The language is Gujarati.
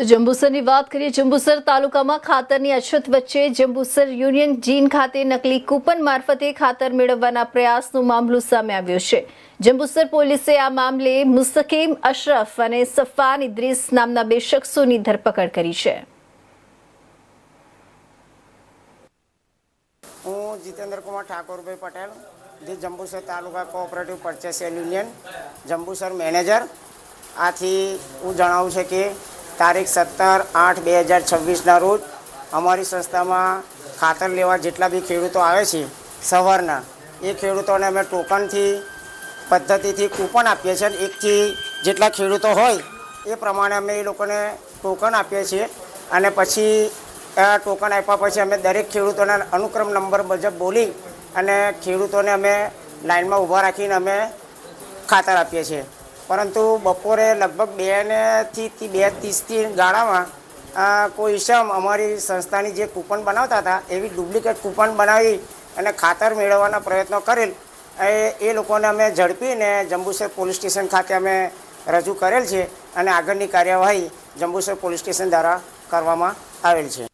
તો જંબુસરની વાત કરીએ। જંબુસર તાલુકામાં ખાતરની અછત વચ્ચે જંબુસર યુનિયન જીન ખાતે નકલી કૂપન મારફતે ખાતર મેળવવાના પ્રયાસનો મામલો સામે આવ્યો છે। જંબુસર પોલીસે આ મામલે મુસ્તકીમ અશરફ અને સફાન ઇદ્રીસ નામના બે શખ્સોની ધરપકડ કરી છે। હું જીતેન્દ્ર કુમાર ઠાકોરભાઈ પટેલ, જે Jambusar taluka cooperative purchasing union Jambusar manager. આથી હું જણાવું છે કે તારીખ 17/8/2026ના રોજ અમારી સંસ્થામાં ખાતર લેવા જેટલા બી ખેડૂતો આવે છે સવારના, એ ખેડૂતોને અમે ટોકનથી પદ્ધતિથી કૂપન આપીએ છીએ। એકથી જેટલા ખેડૂતો હોય એ પ્રમાણે અમે એ લોકોને ટોકન આપીએ છીએ અને પછી ટોકન આપ્યા પછી અમે દરેક ખેડૂતોના અનુક્રમ નંબર મુજબ બોલી અને ખેડૂતોને અમે લાઇનમાં ઊભા રાખીને અમે ખાતર આપીએ છીએ। પરંતુ બપોરે લગભગ 2:30 ગાળામાં કોઈ ઇસમ અમારી સંસ્થાની જે કૂપન બનાવતા હતા એવી ડુપ્લિકેટ કૂપન બનાવી અને ખાતર મેળવવાના પ્રયત્નો કરેલ। એ લોકોને અમે ઝડપીને જંબુસર પોલીસ સ્ટેશન ખાતે અમે રજૂ કરેલ છે અને આગળની કાર્યવાહી જંબુસર પોલીસ સ્ટેશન દ્વારા કરવામાં આવેલ છે।